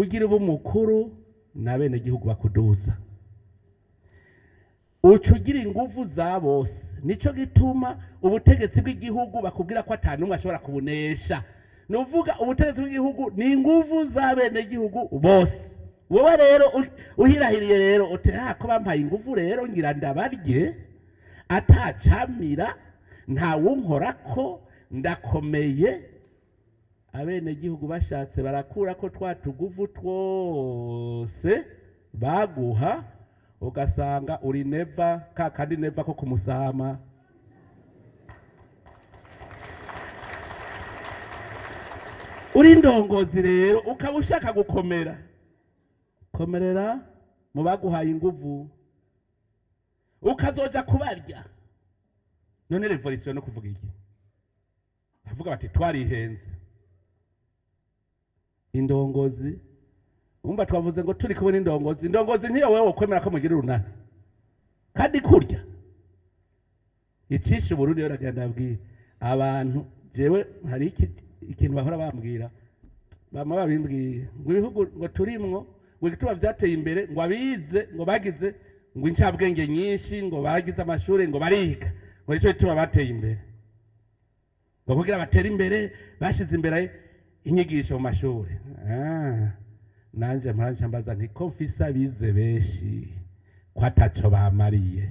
kugira ubu mukuru na bene gihugu bakuduza ucugira ingufu za bose nico gituma ubutegetsi bw'igihugu bakubwira ko ntanumwe ashobora kubunesha nuvuga ubutegetsi bw'igihugu ni ingufu za bene gihugu bose wowe rero uhirahiriye rero utera ko bampaye ingufu rero ngira ndabarye atacamira nta wunkora ko ndakomeye abene gihugu bashatse barakura ko twatuguvu twose baguha ugasanga uri neva kakandi neva ko kumusama uri ndongozi rero ukaba ushaka gukomera komerera mu baguhaye inguvu ukazoja kubarya none revolution no kuvuga iki bavuga bati twarihenze indongozi umva twavuze ngo turi kubona indongozi nkiyo wewe ukwemera ko mugira urunana kandi kurya icisha Burundi yo ragenda abwira abantu jewe hari ikintu bahora bambwira bama babimbwiye ngo ibihugu ngo turimwo ngo gituma vyateye imbere ngo abize ngo bagize ngo incabwenge nyinshi ngo bagize amashuri ngo bariga ngo nico gituma bateye imbere ngo kugira batera imbere bashize imbere inyigisho mu mashuri nanje muranje mbaza nti ko mfisa bize beshi kwataco bamariye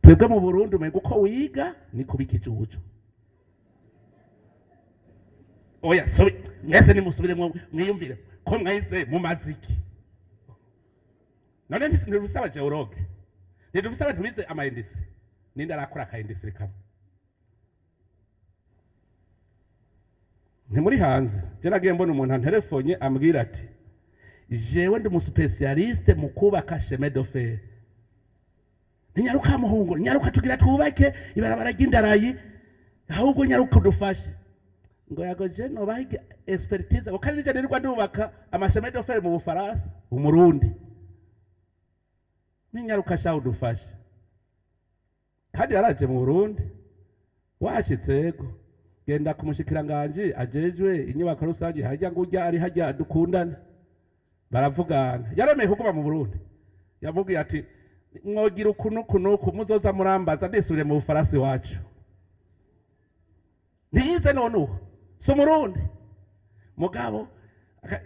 twebwe mu Burundi umenye uko wiga ni kubikijuju oya sorry mwese nimusubire mwiyumvire ko mwize mu maziki none ntirusaba geologue ntirusaba tubize ama industry ninde arakora ka industry kamwe ni muri hanze je nagiye mbona umuntu antelefone ambwira ati jewe ndi umuspecialiste mu kubaka chemin de fer ninyaruka muhungu nyaruka tugira twubake ibarabara ry'indarayi ahubwo nyaruka dufashe ngo yagoje no bahiga expertise ngo kandi nije nirwa ndubaka ama chemin de fer mu Bufaransa umurundi ninyaruka shaho dufashe kandi yaraje mu Burundi washitseko genda kumushikiranganje ajejwe inyubako rusange hajya ngo ujya ari hajya dukundana baravugana yaremeye kuguma mu Burundi yamubwiye ati mwogira ukunuku muzoza murambaza ndisubire mu Bufaransa wacu nize none so Murundi mugabo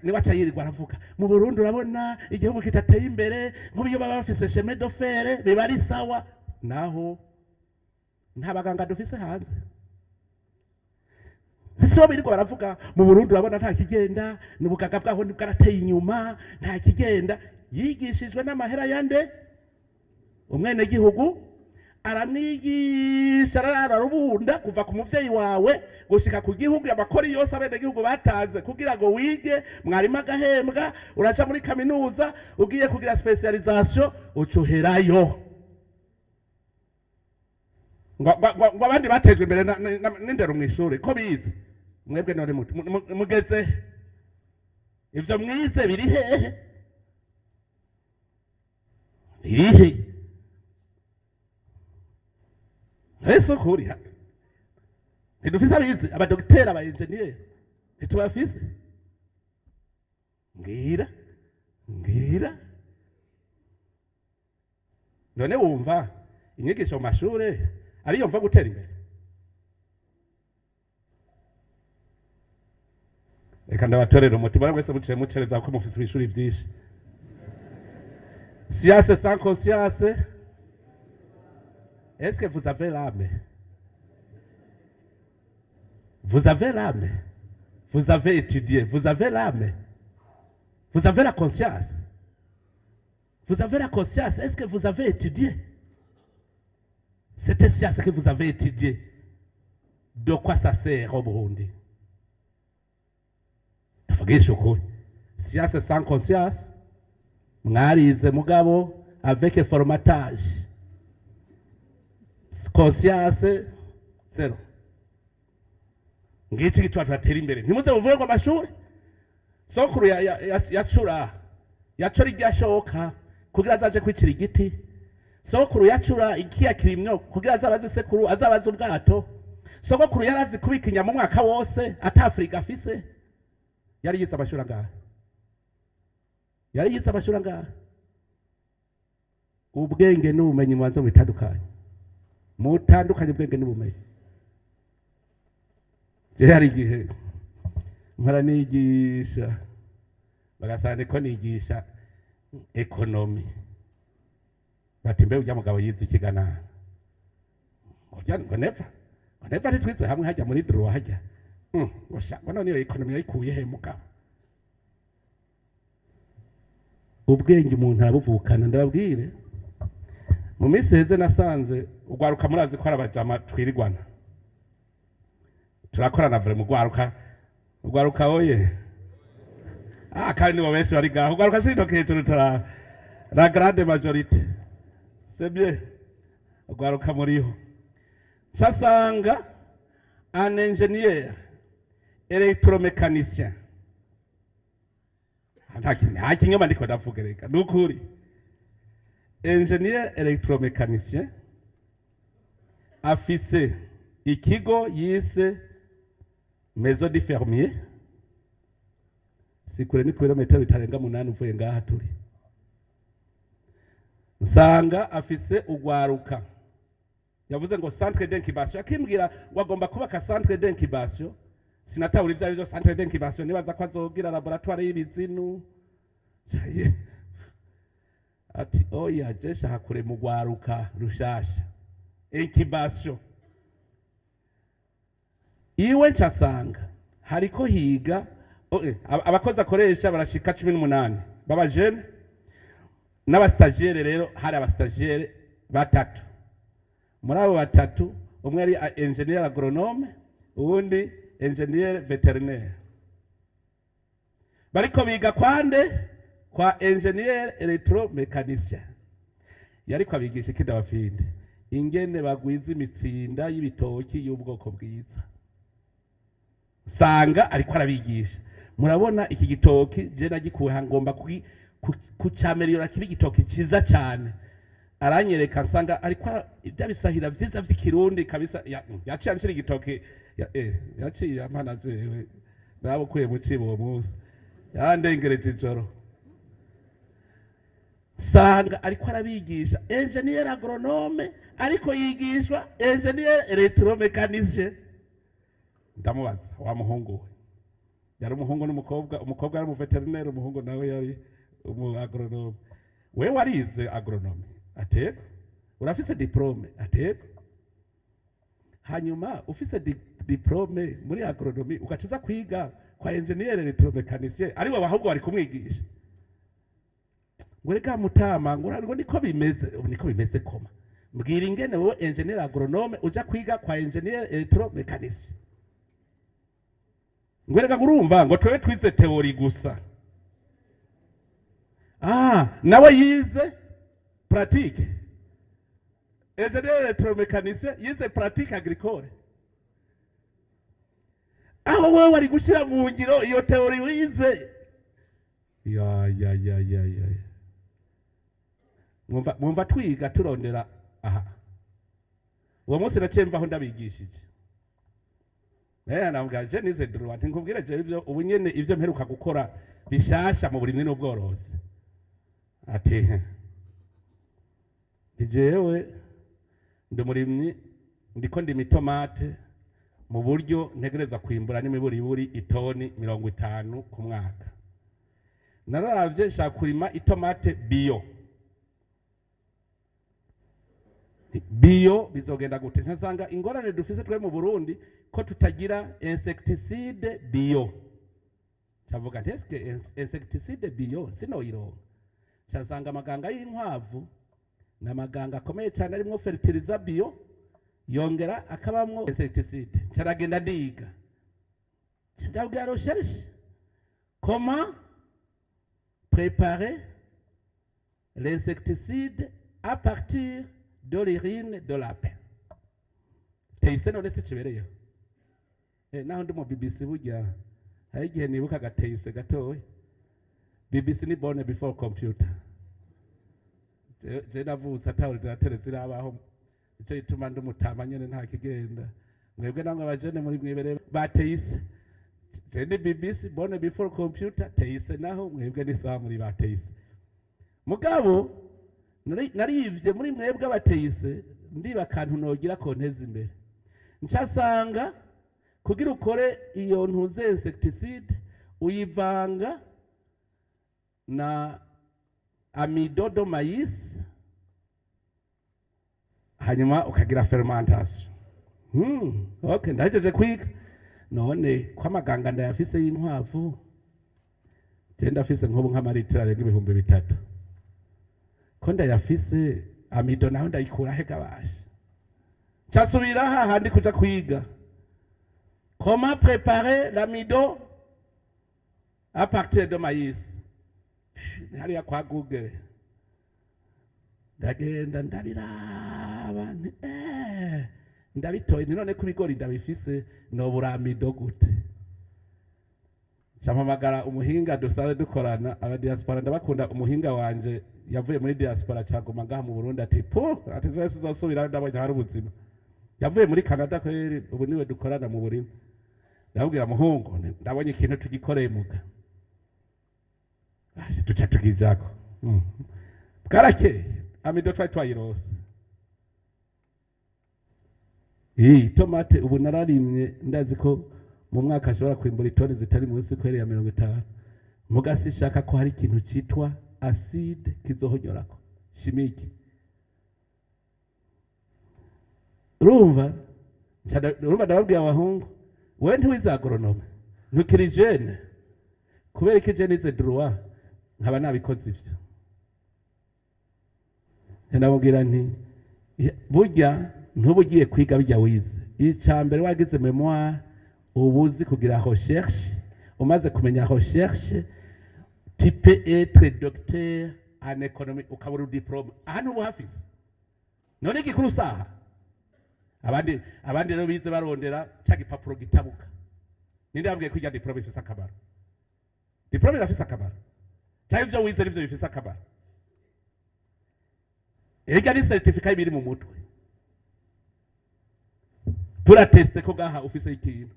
ni wacayirirwa aravuga mu Burundi urabona igihugu kitateye imbere nk'ubiyo baba bafise chemin de fer biba ari sawa naho nta baganga dufise hanze so biriko baravuga mu Burundi urabona nta kigenda n'ubugaga bwaho bwarateye inyuma nta kigenda yigishijwe n'amahera yande umwene gihugu aramwigisha ararubunda kuva ku muvyeyi wawe gushika ku gihugu amakori yose abene gihugu batanze kugira ngo wige mwarimu agahembwa uraca muri kaminuza ugiye kugira specialisation ucuherayo ngo abandi batejwe imbere n'indero mw'ishuri ko bize mwebwe none mugeze ivyo mwize biri hehe Yesu kuri ntidufise abize abadokiteri aba engineer ntitubafise ngira none wumva inyigisho mu mashure ariyo mva gutera imbere reka ndabatorera umutima mwese muciye mucereza ko mufise ibishuri vyinshi science sans conscience. Est-ce que vous avez l'âme? Vous avez l'âme. Vous avez étudié. Vous avez l'âme. Vous avez la conscience. Vous avez la conscience. Est-ce que vous avez étudié? Cette science que vous avez étudié, de quoi ça sert au Burundi? Science sans conscience. Mwarize mugabo avec formatage. Conscience zero. Ngiki kitwa turatera imbere. Ntimuze buvuye ngo amashuri. Sokuru yacura iryashoka kugira azaje kwicira igiti. Sokuru yacura ikiya kirimyo kugira azabaze sekuru azabaze ubwato. Sokuru yarazi kubika inyama mu mwaka wose ata Afrika afise. yari yize amashuri angahe? Yari yize amashuri angahe? Ubwenge n'ubumenyi mubanze mubitandukanye, mutandukanye ubwenge n'ubumenyi. Je hari igihe nkora nigisha bagasanga ko nigisha ekonomi, bati mbe ujya mugabo yize ikiganana, ngo neva ntitwize hamwe hajya muri duro hajya ngo none iyo ekonomi yayikuye he mugabo? Ubwenge umuntu arabuvukana. Ndababwire, mu minsi heze nasanze ugwaruka, murazi ko arabajama twirirwana turakorana vure mu ugwaruka oye kandi nibo benshi bari gaho. Ugwaruka sintoke hejuru tara la grande majorité, c'est bien. Ugwaruka muriho nsasanga un ingénieur électromécanicien, nta kinyoma ndiko ndavuga, reka nukuri. Ingénieur électromécanicien afise ikigo yise maison du fermier, sikure ni kilometero bitarenga 8 uvuye ngaha turi. Nsanga afise ugwaruka yavuze ngo centre d'incubation, akimbwira wagomba kubaka centre d'incubation. Sinatawuri ivyo byo centre d'incubation, nibaza ko azogira laboratoire y'ibizinu ati oya jesha hakure mu gwaruka rushasha incubation. Iwe ncasanga hariko higa abakozi akoresha barashika 18 baba jeune n'abastagiaire. Rero hari abastagiaire batatu, muri abo batatu umwe ari ingénieur agronome, uwundi ingénieur vétérinaire. Bariko biga kwande kwa ingénieur électromécanicien. Yariko abigisha ikidabafinde ingene bagwiza imitsinda y'ibitoki y'ubwoko bwiza. Sanga ariko arabigisha, murabona iki gitoki je nagikuwe hangomba kucameliora kibi gitoki ciza cyane. Aranyereka sanga ariko ibyabisahira vyiza vy'ikirundi kabisa. Yaciye anshira igitoki yaciye amana jewe nabo kuye mu cibo uwo munsi yandengereje ijoro. Sanga ariko arabigisha ingénieur agronome ariko yigishwa ingénieur électromécanicien. Ndamubaza wa muhungu we, yari umuhungu n'umukobwa, umukobwa ari mu vétérinaire, umuhungu nawe yari umu agronome. We warize agronome? Atego. Urafise diplome? Atego. Hanyuma ufise diplome muri agronomi ugacuza kwiga kwa ingénieur électromécanicien ari we ahubwo bari kumwigisha? Ngo reka mutama ngo niko bimeze koma. Mbwira ingene wowe ingénieur agronome uja kwiga kwa ingénieur électromécanicien? Ngo reka urumva ngo twewe twize theory gusa. Nawe yize pratique. Ingénieur électromécanicien yize pratique agricole. Aho wewe wari gushira mu ngiro iyo theory wize. Ya. Mwumva twiga turondera uwo munsi nacemva aho ndabigishije. Nambwaje nize droit, nkubwire je ivyo ubu nyene ivyo mperuka gukora bishasha mu burimwe n'ubworozi. Ati jewe ndi murimyi, ndiko ndima itomate mu buryo ntegereza kwimbura n'imiburiburi itoni 50 ku mwaka. Nararavye nshaka kurima itomate bio bizogenda gute? Nsanga ingorane dufise twe mu Burundi ko tutagira insecticide bio. Chavuga nteske insecticide bio sinoyironka. Nsanga amaganga y'inkwavu n'amaganga akomeye cyane arimo fertilizer bio, yongera akabamwo insecticide. Caragenda ndiga, njabwira recherche comment préparer l'insecticide à partir de l'urine de lapin. Teise none se kibereyo. Naho ndi mu BBC burya hari igihe nibuka gateise gatoye. BBC ni born before computer. Je navutse atawurira teretse irabaho, icyo gituma ndumutama nyene nta kigenda. Mwebwe namwe abajene muri mwibere bateise. Jedi BBC born before computer teise naho mwebwe n'isaha muri bateise mugabo narivye muri mwebwe abateise ndiba kantu nogira konteza imbere ncasanga kugira ukore iyo ntuze insecticide uyivanga na amidodo maïs hanyuma ukagira fermentation okay ndahejeje kwiga none kwa maganga ndayafise y'inkwavu genda afise nkobo nk'amaritira arenga 3,000 ko ndayafise amido naho ndayikura he gabashi cyasubira hahandi kuja kwiga comment préparer l'amido à partir de maïs hariya kwa Google ndagenda ndabiraba ndabitoye none ko ibigori ndabifise nobura amido gute cyamamagara umuhinga dusaze dukorana aba diaspora ndabakunda umuhinga wanje yavuye muri diaspora cyaguma ngaha mu Burundi ati ati zose zosubira ndabonye hari ubuzima yavuye muri Canada kweri ubu niwe dukorana mu burimo ndabwira muhungu ndabonye ikintu tugikoreye muga basi tuca tugijako bwarakeye amido twayirose tomate ubu nararimye ndazi ko mu mwaka ashobora kwimbura itoni zitari munsi kweri ya 50 mugasi shaka ko hari ikintu citwa acide kizohonyorako chimique urumva ndababwiye abahungu we ntiwize agronome ntukiri jeune kubera ko je nize droit nkaba nabikoze ivyo ndababwira nti burya ntubugiye kwiga bijya wize icambere wagize memoire ubuzi kugira recherche umaze kumenya recherche tu peux être docteur en économie ukabura diplôme ahantu buhafise none gikuru saha abandi rero bize barondera cyagi papuro gitabuka ninde yabwiye kwiga diplôme ifise akamaro diplôme irafise akamaro cyangwa ivyo wize nivyo bifise akamaro ega ni certificat biri mu mutwe turateste ko gaha ufise ikintu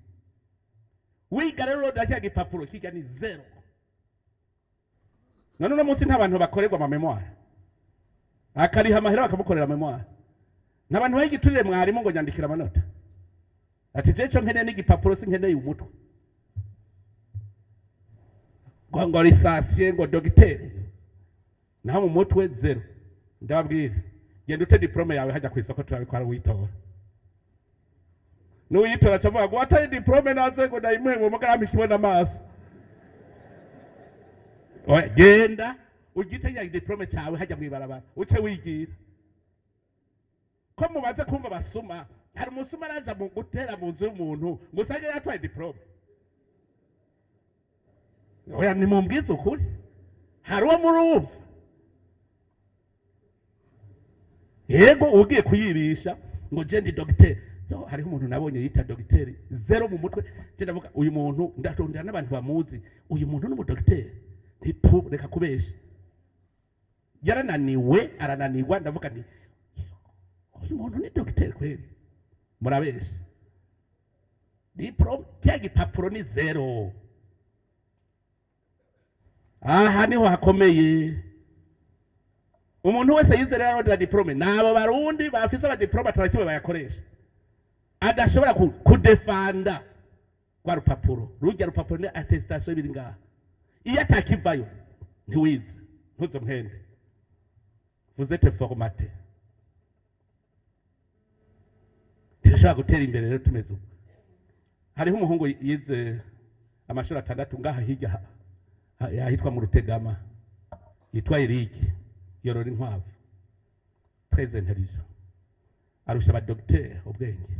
wiga rero ndakya gipapuro kiga ni 0 none no munsi ntabantu bakorerwa ama memoire akariha amahera bakamukorera memoire nabantu bayigiturire mwarimu ngo nyandikira amanota ati jeco nkeneye n'igipapuro sinkeneye umutwe ngo lisansiye ngo docteur naho mu mutwe 0 ndababwira genda ute diplome yawe hajya ku isoko turabikora witora nuyitora chavuga ngo ataye diplome naze ngo ndayimwe ngo mugami kibona amaso oya genda ugite ya diplome cyawe hajya mwibarabara uce wigira ko mubaze kumva basuma hari umusuma araza mu gutera mu nzu y'umuntu musange yatwaye diplome oya ni mumbwize ukuri hari uwo muruva yego ugiye kuyibisha ngo je ndi docteur hariho umuntu nabonye yita docteur 0 mu mutwe je ndavuga uyu muntu ndatondera n'abantu bamuzi uyu muntu ni mu docteur ntipu reka kubesha yarananiwe arananirwa ndavuga nti uyu muntu ni docteur kweli murabesha diplome cyagi papuro ni 0 aha niho hakomeye umuntu wese yize rero arondera diplome nabo barundi bafise aba diplome atarakiwe bayakoresha adashobora kudefanda kwa rupapuro rujya rupapuro ni attestation biri ngaha iyo atakivayo ntiwize ntuzo mpende vous êtes formaté tirashaka gutera imbere rero tumeze uko hariho umuhungu yize amashuri 6 ngaha hirya yahitwa mu Rutegama yitwa Eric yorora inkwavu très intelligent arusha aba docteur ubwenge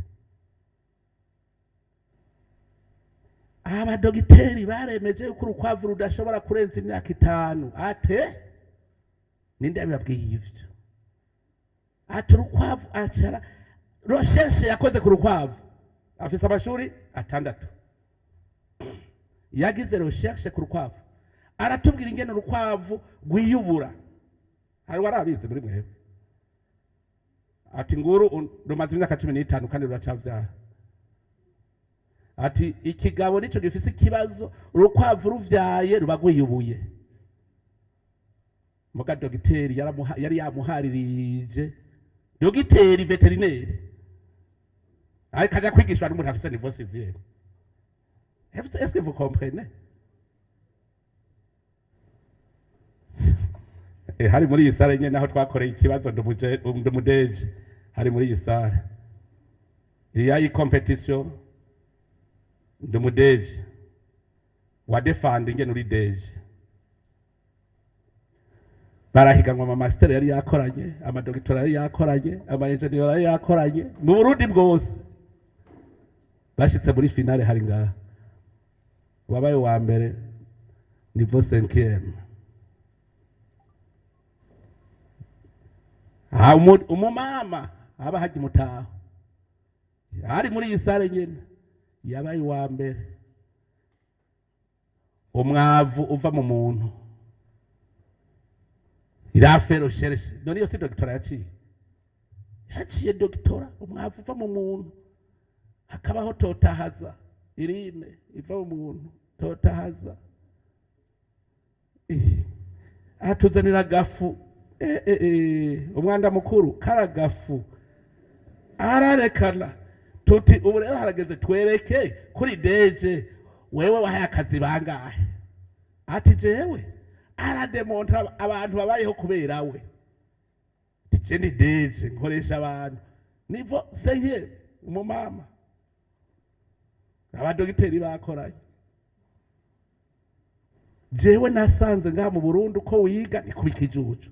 aba dogiteri baremeje ko urukwavu rudashobora kurenza imyaka 5 ate ninde yababwiye ivyo ati urukwavu acara recherche yakoze ku rukwavu afise amashuri 6 yagize recherche ku rukwavu aratubwira ingene urukwavu gwiyubura hari warabize muri mwe ati nguru rumaze imyaka 15 kandi ruracavyara ati ikigabo nico gifise ikibazo, urukwavu ruvyaye ruba rwiyubuye. Muga dogiteri yari yamuharirije, dogiteri veterineri kaja kwigishwa n'umuntu afise niveau sixième. Est-ce que vous comprenez? Hari muri iyi sare nyene naho twakoreye ikibazo ndumudeje, hari muri iyi sare iyi competition ndumudeje wa defend ingene uri deje, barahiganwa ama master yari yakoranye, ama doctor yari yakoranye, ama engineer yari yakoranye mu Burundi bwose. Bashitse muri finale hari ngaha, wabaye wa mbere niveau 5e. Umumama aba haji mutaho hari muri iyi sare nyene yabaye wa mbere. Umwavu uva mu muntu irafero shereshe, none yo si doctora yaciye doctora, umwavu uva mu muntu hakabaho totahaza, irine iva mu muntu totahaza, atuzanira gafu, umwanda mukuru karagafu ararekana tuti ubu rero harageze twereke kuri deje wewe wahaye akazi bangahe. Ati jewe arademontra abantu babayeho kubera we, je ndi deje nkoresha abantu nivo seye umumama, abadogiteri bakoranye. Jewe nasanze ngaha mu Burundi ko wiga ni kubikijuju.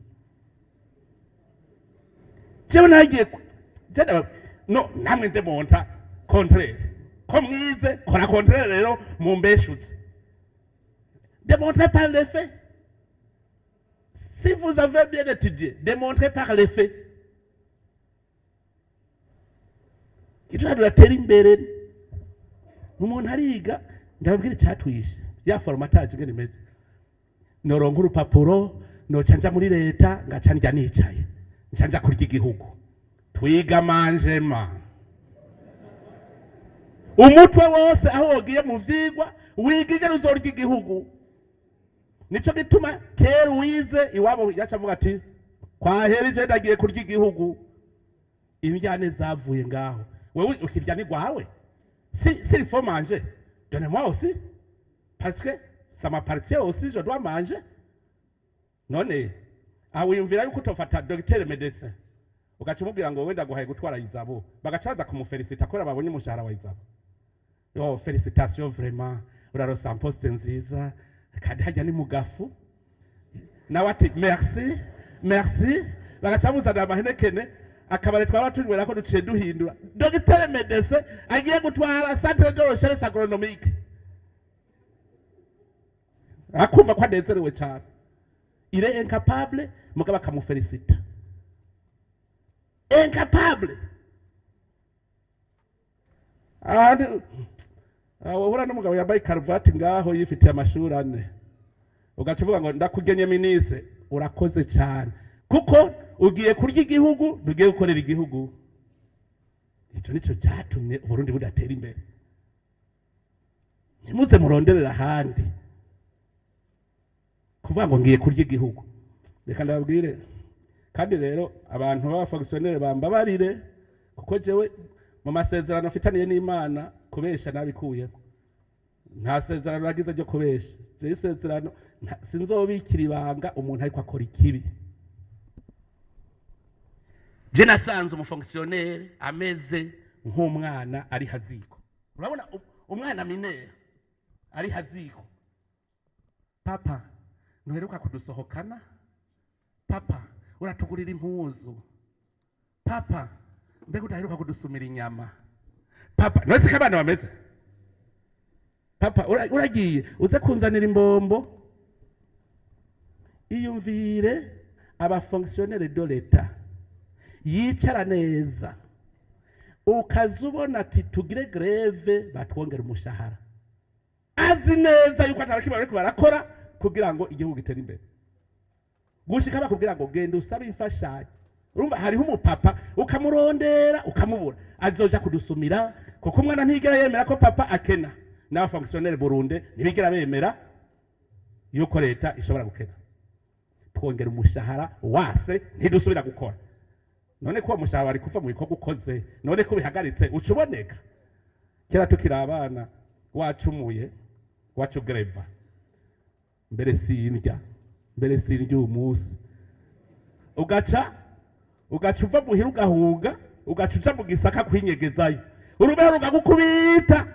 Jewe nagiye no namwe ndemonta contraire ko mwize kora contraire rero mumbeshuze. Démontrez par les faits. Si vous avez bien étudié, démontrez par les faits. Kitwa duratera imbere. Umuntu ariga ndababwira cyatwishe ya formatage ngene imeze. Noronka urupapuro no canja muri leta ngacanja nicaye. Ncanja kurya igihugu. Twiga manjema. Umutwe wose aho wogiye mu vyigwa wigije ruzorya igihugu. Nico gituma kera wize iwabo yacavuga ati kwaherije ndagiye kurya igihugu. Imbyane zavuye ngaho. Wewe ukirya ni gwawe. Si il faut manger. Donnez-moi aussi. Parce que ça m'appartient aussi, je dois manger. None awiyumvira yuko utofata docteur médecin. Ugacumubwira ngo wenda guhaye gutwara izabo. Bagacaza kumufelicita kora babonye umushahara wa izabo. Yo félicitations vraiment. Urarosa un poste nziza. Kandi hajya ni mugafu. Nawe ati merci. Merci. Bagacamuza amahenekene. Akabare twaba tunywera ko duciye duhindura. Docteur médecin agiye gutwara centre de recherche agronomique. Akumva kwa nezerewe cyane. Il est incapable, mugaba kamufelicita. Incapable. Wabura n'umugabo yambaye karuvati ngaho yifitiye amashuri ane. Ugacuvuga ngo ndakugenye ministre, urakoze cyane. Kuko ugiye kurya igihugu, ntugiye gukorera igihugu. Icyo nico cyatumye Burundi budatera imbere. Nimuze muronderera handi. Kuvuga ngo ngiye kurya igihugu. Reka ndababwire kandi rero abantu baba fonctionnaire bambabarire kuko jewe mu masezerano afitaniye n'Imana kubesha nabikuye. Nta sezerano nagize ryo kubesha. Je isezerano sinzobikira ibanga umuntu ariko akora ikibi. Je nasanze umu fonctionnaire ameze nk'umwana ari haziko. Urabona umwana minere ari haziko. Papa ntuheruka kudusohokana. Papa uratugurira impuzu. Papa mbega utaheruka kudusumira inyama. Papa nose kabana bameze. Papa uragiye uze kunzanira imbombo. Iyumvire aba fonctionnaire de l'État yicara neza ukazubona ati tugire greve batwongera umushahara. Azi neza yuko atarakimwe bariko barakora kugira ngo igihugu gitere imbere. Gushika bakubwira ngo genda usabe imfashanyo. Urumva hariho umupapa ukamurondera ukamubura. Azoja kudusumira kuko umwana ntigera yemera ko papa akena n'abafonctionnaire Burundi ntibigera bemera yuko leta ishobora gukena. Twongera umushahara wase ntidusubira gukora. None ko umushahara wari kuva mu bikorwa ukoze, none ko bihagaritse ucuboneka. Kera tukira abana wacumuye wacu greva mbere sindya umunsi ugaca uva muhira ugahunga ugaca uja mu gisaka kwinyegezayo urubeho rugagukubita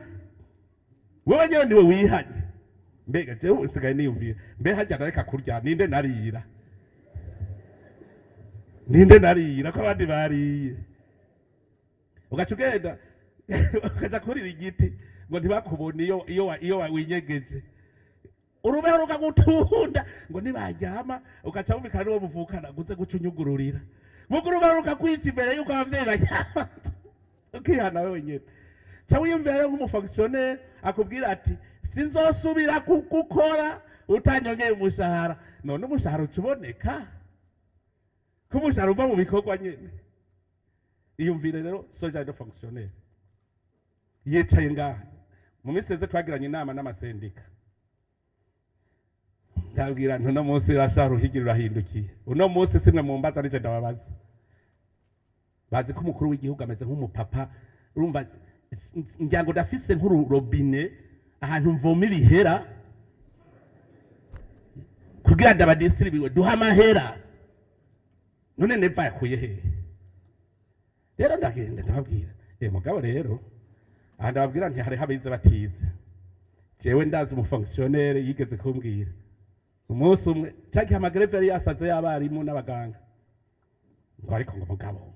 wewe nyewe niwe wihanye. Mbega jewe usigaye niyumvira mbe hajya nareka kurya ninde narira ko abandi bariye ugaca ugenda ukaja kurira igiti ngo ntibakubone iyo winyegeje urubeho rukagutunda ngo nibaryama ugaca wumvikana n'uwo muvukana guze guca unyugururira mugo urubeho rukakwica imbere y'uko abavyeyi baryama ukihana wewe nyene ca wiyumvira rero nk'umufonctionnaire akubwira ati sinzosubira gukora utanyongeye umushahara. None umushahara ucuboneka ko umushahara uva mu bikorwa nyene. Iyumvire rero social de fonctionnaire yicaye ngaha mu miseze twagiranye inama n'amasendika ndabwira ntuno munsi rashara uhigirira urahindukiye uno munsi simwe mu mbaza nije ndababaza bazi ko umukuru w'igihugu ameze nk'umupapa urumva ngirango dafise nk'ururobine ahantu mvoma ibihera kugira ndabadisiribiwe duha amahera none neva yakuye hehe. Rero ndagenda ndababwira mugabo rero aha ndababwira nti hariho abize batize. Jewe ndazi umufonctionnaire yigeze kumbwira umunsi umwe canke amagreve yari yasaze y'abarimu n'abaganga ngo ariko ngo mugabo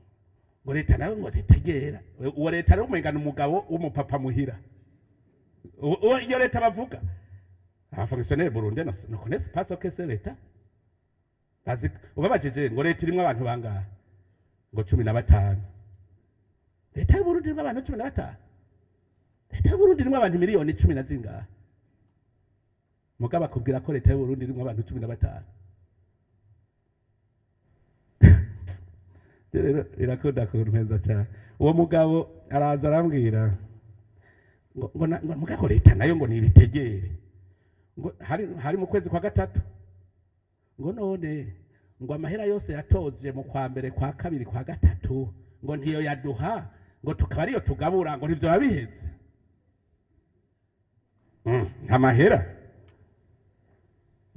ngo leta nawe ngo titegera uwo leta rero umengana umugabo w'umupapa muhira iyo leta bavuga abafonctionnaire Burundi no connaisse pas ce que c'est leta bazi ubabajije ngo leta irimwe abantu bangahe ngo 15. Leta y'u Burundi irimwe abantu 15. Leta y'u Burundi irimwe abantu miliyoni 10 na zingahe mugaba kubwira ko leta y'u Burundi irimwe abantu 15. Rero irakunda kuntenza cyane. Uwo mugabo araza arambwira ngo mugako leta nayo ngo nibitegere ngo hari mu kwezi kwa gatatu ngo none ngo amahera yose yatoze mu kwa mbere kwa kabiri kwa gatatu ngo ntiyo yaduha ngo tukaba ariyo tugabura ngo nivyo babiheze. Nta mahera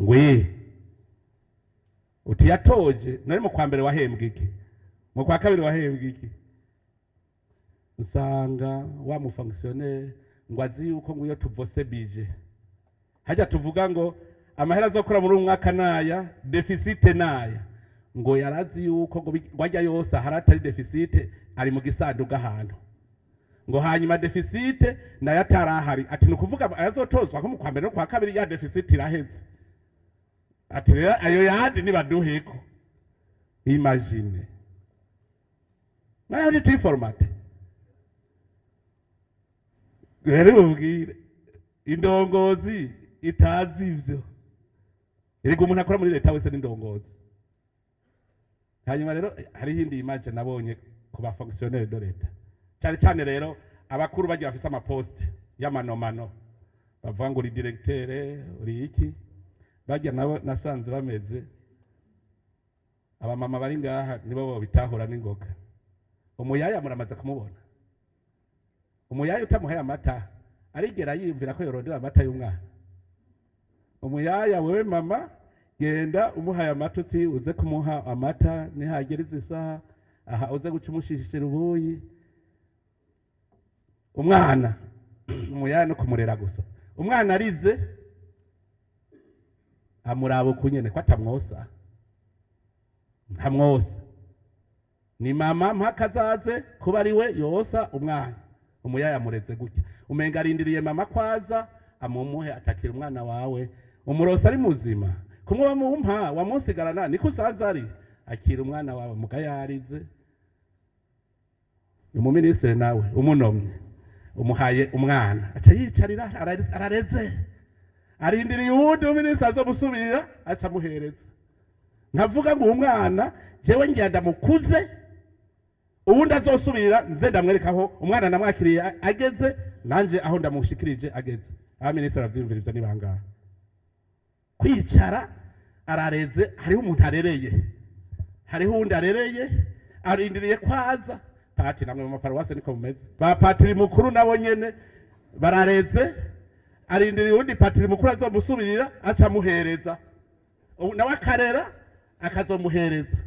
ngwe uti yatoje nari mu kwa mbere wahembwe iki mu kwa kabiri wahembwe iki usanga wa mu fonctionnaire ngo azi yuko ngo iyo tuvose bije hajya tuvuga ngo amahera azokora muri umwaka naya deficit naya ngo yarazi yuko ngo wajya yose haratari deficit ari mu gisanduga ahantu ngo hanyuma deficit nayo atarahari ati nukuvuga azotozwa ko mu kwa mbere no kwa kabiri ya deficit iraheze ati ayo yandi nibaduheko. Imagine mara ndi format rero ubwire indongozi itazi ivyo eriko umuntu akora muri leta wese n'indongozi. Hanyuma rero hari hindi image nabonye ku ba fonctionnaire de leta cyane rero abakuru bagiye bafise ama poste y'amanomano bavuga ngo uri directeur uri iki bajya nabo nasanze bameze abamama bari ngaha nibo bitahura n'ingoga. Umuyaya muramaze kumubona umuyaya utamuhaye amata arigera yimvira ko yorondera amata y'umwana. Umuyaya wewe mama genda umuhaye amata uti uze kumuha amata nihageriza isaha aha uze guca umushishira ubuyi umwana umuyaya no kumurera gusa umwana arize amurabo kunyene ko atamwosa ntamwosa ni mama mpakazaze kuba ari we yosa umwana umuyaya mureze gutya umenga arindiriye mama kwaza amumuhe atakira umwana wawe umurosa ari muzima kumwe bamumpa wamusigarana niko usanze ari akira umwana wawe mugayarize umuminisitiri nawe umunomye umuhaye umwana aca yicarira arareze arindiriye uwundi umuminisitiri azobusubira aca muhereza nkavuga ngo umwana jewe ngenda mukuze ubundi azosubira nze ndamwereka aho umwana namwakiriye ageze nanje aho ndamushikirije ageze. Abaminisitiri bavyumvira ivyo ni bangahe? Kwicara arareze, hariho umuntu arereye, hariho uwundi arereye arindiriye kwaza pati. Namwe mu maparuwase niko mumeze, ba patiri mukuru nabo nyene barareze, arindiriye uwundi patiri mukuru azomusubirira aca muhereza, nawe akarera akazomuhereza.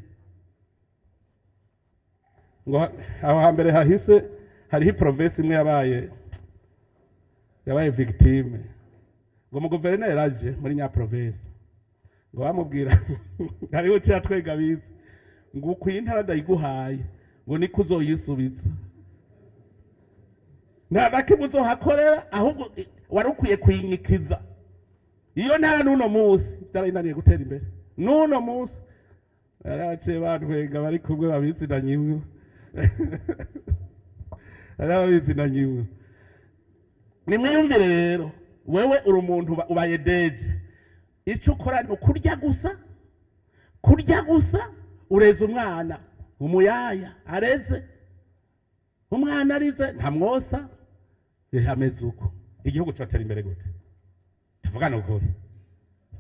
Ngo aho hambere hahise hariho province imwe yabaye victime, ngo mu guverineri aje muri nya province ngo bamubwira hariho cya twega bize ngo kwintara ndayiguhaye ngo niko uzoyisubiza, nta nakimwe uzohakorera ahubwo wari ukwiye kuyinyikiza. Iyo ntara n'uno munsi byarayinaniye gutera imbere, n'uno munsi arace bantwega bari kumwe babitsina nyimwe arababitsina nyimwe. Nimwiyumvire rero, wewe uri umuntu ubaye deje, icyo ukora ni kurya gusa, ureze umwana umuyaya areze, umwana arize ntamwosa, bihameze uko. Igihugu cyotera imbere gute? Tuvugana ukuri,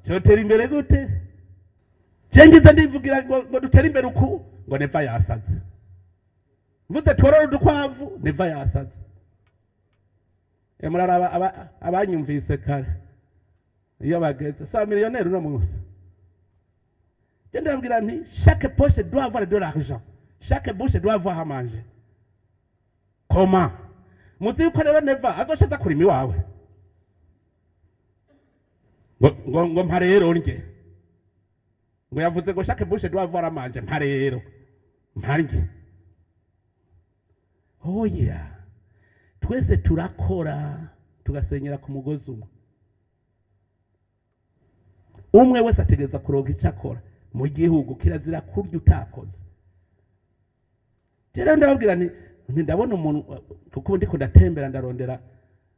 cyotera imbere gute? Cengize ndivugira ngo dutera imbere uku, ngo neva yasaze. Mvuze tworora udukwavu, neva yasaze. Muraraba abanyumvise kare iyo bageze sa millionnaire no munsi. Je ndabwira nti chaque poche doit avoir de l'argent, chaque bouche doit avoir à manger. Comment? Muzi uko rero neva azoshaza kurima iwawe ngo mpa rero ndye, ngo yavuze ngo chaque bouche doit avoir à manger, mpa rero mparye. Oh yeah, twese turakora tugasenyera ku mugozi umwe wese ategereza kuronka icyo akora mu gihugu, kirazira kurya utakoze. Rero ndababwira nti ndabona umuntu kuko ndiko ndatembera ndarondera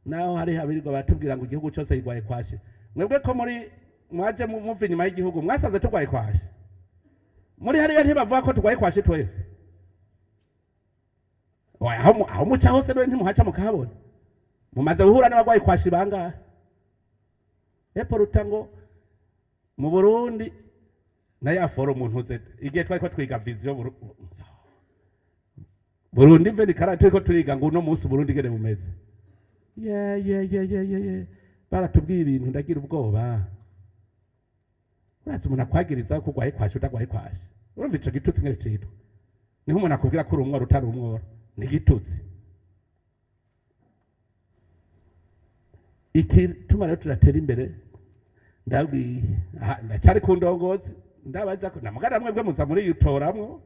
naho hari habirirwa batubwira ngo igihugu cyose yigwaye kwashe. Mwebwe ko muri mwaje muva inyuma y'igihugu mwasaze tugwaye kwashe, muri hariya ntibavuga ko tugwaye kwashe twese? Aho muca hose rero ntimuhaca mukahabona, mumaze guhura n'abagwayi kwashi bangahe? Eporuta ngo mu Burundi na ya foro umuntu uze igihe twari ko twiga vision Burundi mve ni karate ko turiga ngo uno munsi Burundi gene bumeze. Baratubwiye ibintu ndagira ubwoba. Urazi umuntu akwagiriza ko gwaye kwashi utagwaye kwashi, urumva ico gitutsi ngere cito niho umuntu akubwira ko uri umworo utari umworo, ni gitutsi. Iki tuma rero turatera imbere, ndabwi ndacyari ku ndongozi ndabaza ko namugara mwebwe muza muri yutoramwo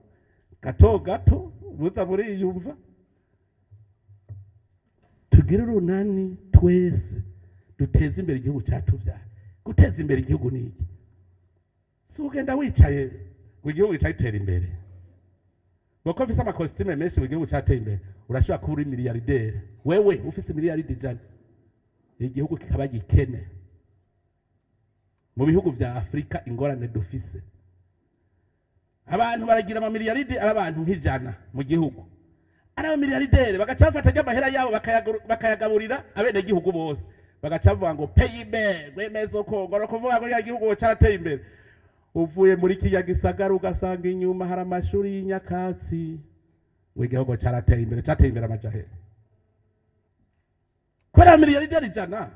gato muza muri yumva, tugire urunani twese duteze imbere igihugu cyatuvyara. Guteza imbere igihugu ni iki? Si ugenda wicaye ngo igihugu cyatera imbere, ngo ufise amakositime menshi mu gihugu cyateye imbere urashobora kuba uri miliyardere. Wewe ufise miliyaridi ijana igihugu kikaba gikene. Mu bihugu vya Afrika ingorane dufise, abantu baragira ama miliyaridi abantu nk'ijana mu gihugu, ari ama miliyardere bagaca bafata y'amahera yabo bakayagaburira abene gihugu bose, bagaca bavuga ngo PIB gwemezo ko ngoro kuvuga ngo ya gihugu cyarateye imbere. Uvuye muri kiya gisagara ugasanga inyuma hari amashuri y'inyakatsi, igihugu cyarateye imbere, cyateye imbere amajahe kubera miliyardere ijana.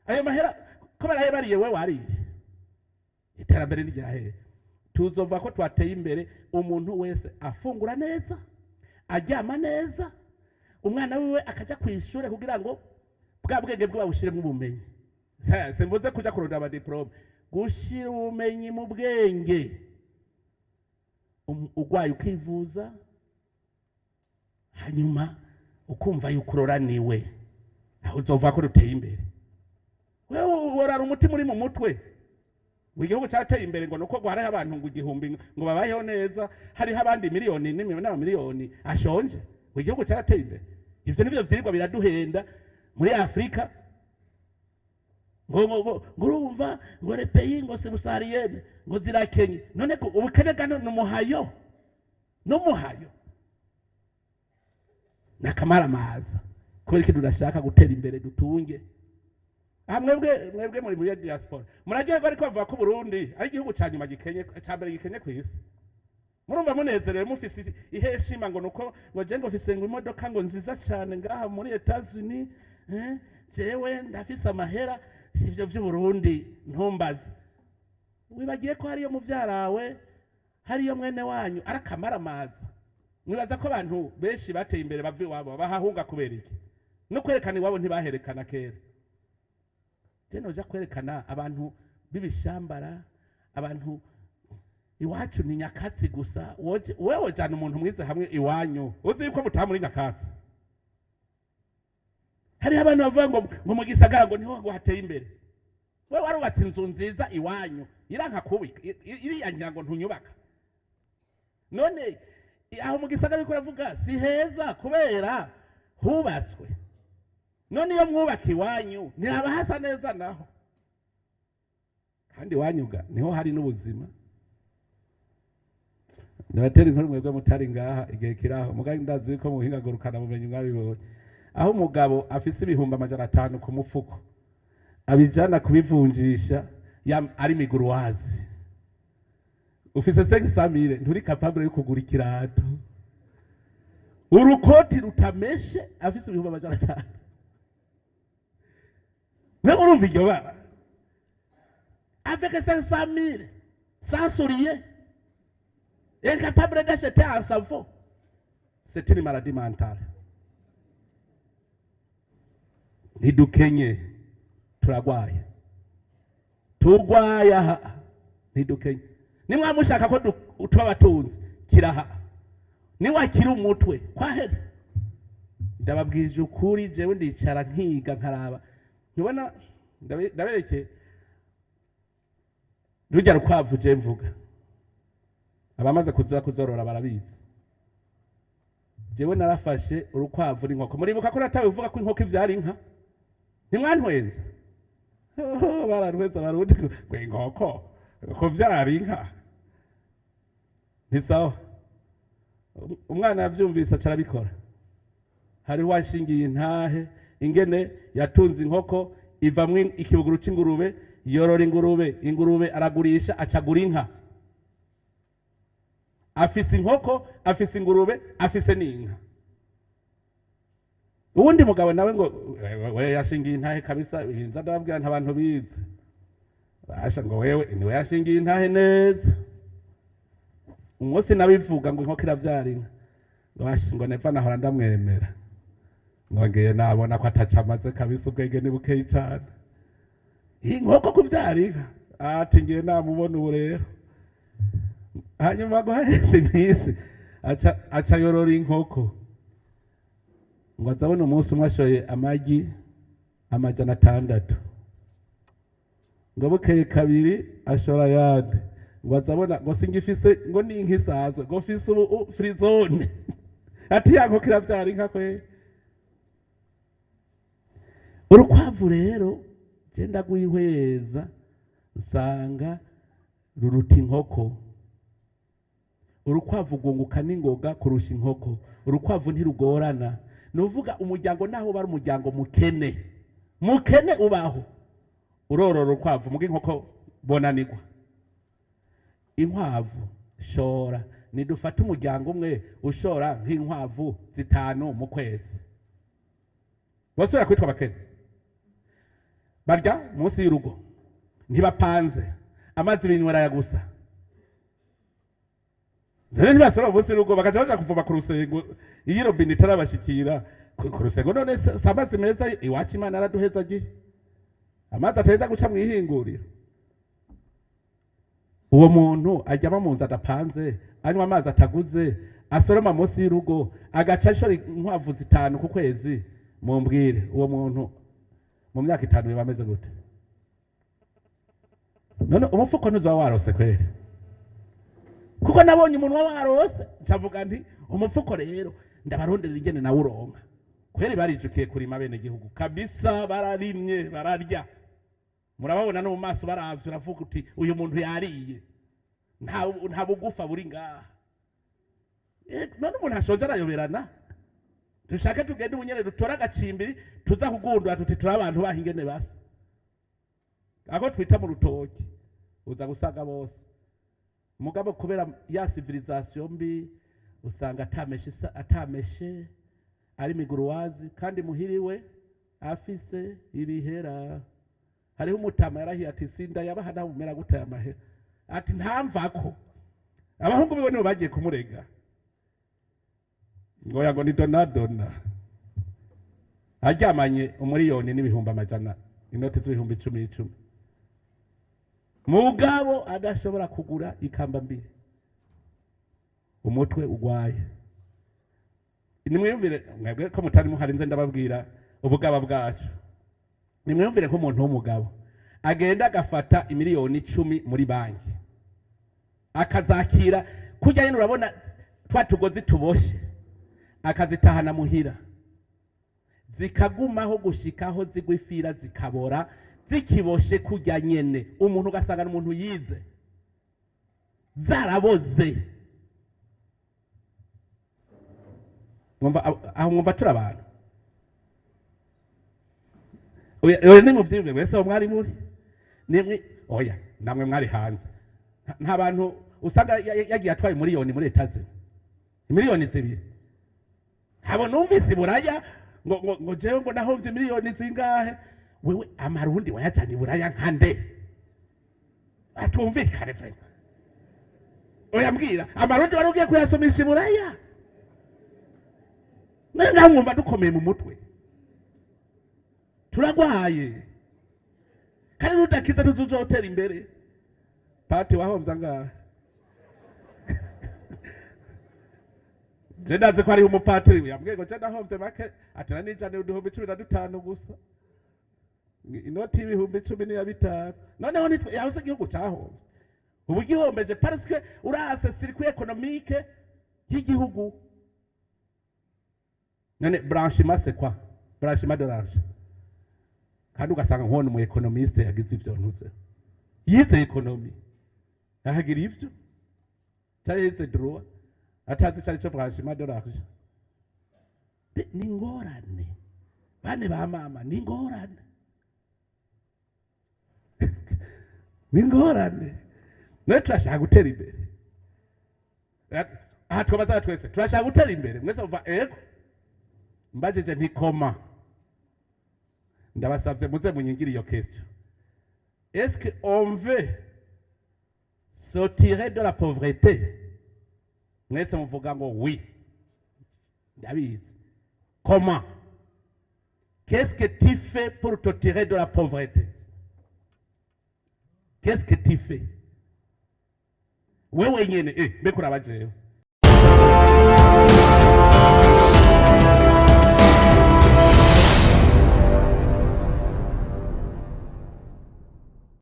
Ayo mahera kubera yabariye we wariye, iterambere ryahe. Tuzova ko twateye imbere umuntu wese afungura neza, aryama neza, umwana wiwe akaja kwishura kugira ngo bwa bwenge bwe babushiremo ubumenyi. Semvuze kuja kuronda aba diplome, gushira ubumenyi mu bwenge. Ugwaye ukivuza, hanyuma ukumva yukuroraniwe, aho uzova ko ruteye imbere. Wewe worara umutima uri mu mutwe, igihugu cyateye imbere ngo nuko gwara abantu ngo igihumbi ngo babayeho neza, hari abandi miliyoni n'amamiliyoni ashonje. Igihugu cyarateye imbere. Ivyo nivyo vyirirwa biraduhenda muri Afrika, ngo urumva ngo repeyi ngo sebusariyene ngo zirakenye. None ko ubukene gano n'umuhayo nakamaramaza kubera ikintu ndashaka gutera imbere dutunge. Mwebwe muri muri diaspora muragiye ariko bavuga ko Burundi ari igihugu cyanyuma gikenye cyambere gikenye ku isi. Murumva munezerewe mufise iheshima ngo nuko ngo je ngo fise ngo imodoka ngo nziza cyane ngaha muri Etats-Unis jewe ndafise amahera sivyo vy'u Burundi ntumbaze. Wibagiye ko hariyo muvyarawe hariyo mwene wanyu arakamaramaza. Mwibaza ko abantu benshi bateye imbere bavye wabo bahahunga kubera iki? No kwerekana iwabo ntibaherekana kera. Je noja kwerekana abantu bibishambara, abantu iwacu ni nyakatsi gusa. Wewe jana umuntu mwize hamwe iwanyu uzi yuko mutaha muri nyakatsi. Hari abantu bavuga ngo mu gisagara ngo niho ngo hateye imbere. Wewe warubatse inzu nziza iwanyu iranka kubi iriyangira ngo ntunyubaka. None aho mu gisagara ariko uravuga si heza kubera hubatswe. None iyo mwubaka iwanyu ntihaba hasa neza naho. Kandi iwanyuga niho hari n'ubuzima. Ndabatera inkuru mwebwe mutari ngaha igihe kiraho mugaye ndazi ko mu buhinga ngurukana bumenyi mwabibonye. Aho umugabo afise ibihumbi 500 ku mufuko abijana kubivunjisha ari miguruwazi. Ufise 500 nturi capable yo kugura ikirato. Urukoti rutameshe afise ibihumbi 500. Nako urumva iryo bara. Avec 500 000 sans sourire. Incapable d'acheter un savon. C'est une maladie mentale. Ntidukenye turagwaye. Tugwaya ntidukenye. Nimwa mushaka ko tuba batunzi kiraha. Niwakira umutwe kwahera. Ndababwije ukuri jewe ndicara nkiga nkaraba. Nibona ndabereke rujya rukwavu je mvuga. Abamaze kuzorora barabizi. Jewe narafashe urukwavu n'inkoko. Muribuka ko natawe uvuga ko inkoko ivyara inka? Ntimwantwenza. Bararweza barundi kwe inkoko ko vyara inka. Ni sawa. Umwana yavyumvise acarabikora. Hari washingiye intahe ingene yatunze inkoko ivamwe ikibuguru c'ingurube yorora ingurube aragurisha acagura inka. Afise inkoko afise ingurube afise n'inka. Uwundi mugabo nawe ngo we yashingiye intahe kabisa ibinza ndababwira ntabantu bize. Basha ngo wewe niwe yashingiye intahe neza. Umwose nabivuga ngo inkoko iravyara inka. Basha ngo neva nahora ndamwemera. Ngongeye nabona ko atacamaze kabisa ubwenge ni bukeyi cyane. Inkoko kuvyara inka ati ngiye namubona ubu rero. Hanyuma ngo haheze iminsi aca yorora inkoko. Ngo azabona umunsi umwe ashoye amagi 600. Ngo bukeye kabiri ashora yandi. Ngo azabona ngo singifise ngo ni inka isazwe ngo fise ubu frizone. Ati yanko kiravyara inka kwe. Urukwavu rero genda guhweza nsanga ruruta inkoko. Urukwavu gunguka n'ingoga kurusha inkoko. Urukwavu ntirugorana. Nuvuga umuryango naho bari umuryango mukene ubaho. Urorora urukwavu muga inkoko bonanirwa. Inkwavu shora nidufata umuryango umwe ushora nk'inkwavu 5 mu kwezi. Bose kwitwa bakene. Barya munsi y'urugo ntibapanze amazi binywera ya gusa. None ntibasora munsi y'urugo bakaja baja kuvoma ku rusengo iyi robine itarabashikira ku rusengo. None samazi meza iwacu Imana araduheza gihe amazi atenda guca mwihingurira. Uwo muntu ajya mu nzu adapanze anywa amazi ataguze asoroma munsi y'urugo agaca ashora inkwavu 5 ku kwezi. Mumbwire uwo muntu mu myaka 5 bameze gute? None umufuko ntuzo warose kwere. Kuko nabonye umuntu warose ncavuga nti umufuko rero ndabarondera igene na uronka. Kwere barijukiye kurima bene gihugu kabisa bararimye bararya. Murababona no mu maso baravye uravuga uti uyu muntu yariye. Nta bugufa buri ngaha. None umuntu ashoje arayoberana. dushake tugende ubunyene dutora agacimbiri tuza kugundura tuti turi abantu bahingene basa ako twita mu rutoki uza gusanga bose mugabo kubera ya civilisation mbi usanga atameshe ari miguruwazi kandi muhiriwe afise ibihera. Hariho umutama yarahiye ati sinda yabaha naho umera gutaya amahera ati ntamvako abahungu biwe nibo bagiye kumurega ngo yago ni donadona aryamanye umuriyoni n'ibihumbi amajana inoti z'ibihumbi 10 mugabo adashobora kugura ikamba mbiri umutwe ugwaye. Nimwiyumvire mwebwe ko mutari muhari nze ndababwira ubugaba bwacu. Nimwiyumvire ko umuntu w'umugabo agenda agafata imiliyoni 10 muri banki akazakira kujya nyine urabona twatugozi tuboshe akazitahana muhira zikagumaho gushikaho zigwifira zikabora zikiboshe kujya nyene umuntu ugasanga n'umuntu yize zaraboze. Mwumva turi abantu oya ni muvyimwe wese mwari muri nimwe oya namwe mwari hanze nta bantu usanga yagiye atwaye miliyoni muri etaze miliyoni zibiri habo numvise buraya ngo jewe ngo nahovye miliyoni zingahe wewe amarundi wayajanye buraya nkande atumvikane fe oya mbwira amarundi warugiye kuyasomisha buraya nanga mwumva dukomeye mu mutwe turagwaye kandi rudakiza tuzotera imbere pati wahovye ngahe Jendaze ko ari umupatiri yambwiye ngo jenda hovye make atana n'ijana n'ibihumbi 15 gusa inoti y'ibihumbi 10 n'iya 5 noneho nitwe yahose igihugu cyaho ubu gihombeje parce que urase circuit économique y'igihugu. None branchement c'est quoi? Branchement de l'argent. Kandi ugasanga nk'uwo mu economiste yagize ivyo ntuze yize economy ahagira ivyo cyarize droit atazi cyari cyo branchement de l'argent. Ni ngorane bane ba mama ni ngorane ni ngorane no turashaka gutera imbere aha twabaza twese turashaka gutera imbere mwese uva ego mbajeje ntikoma ndabasabye muze munyingire iyo question. Est-ce que on veut sortir de la pauvreté? Mwese muvuga ngo oui ndabizi. Comment? Qu'est-ce que tu fais pour te tirer de la pauvreté? Qu'est-ce que tu fais? Wewe nyene mbekura bajeyo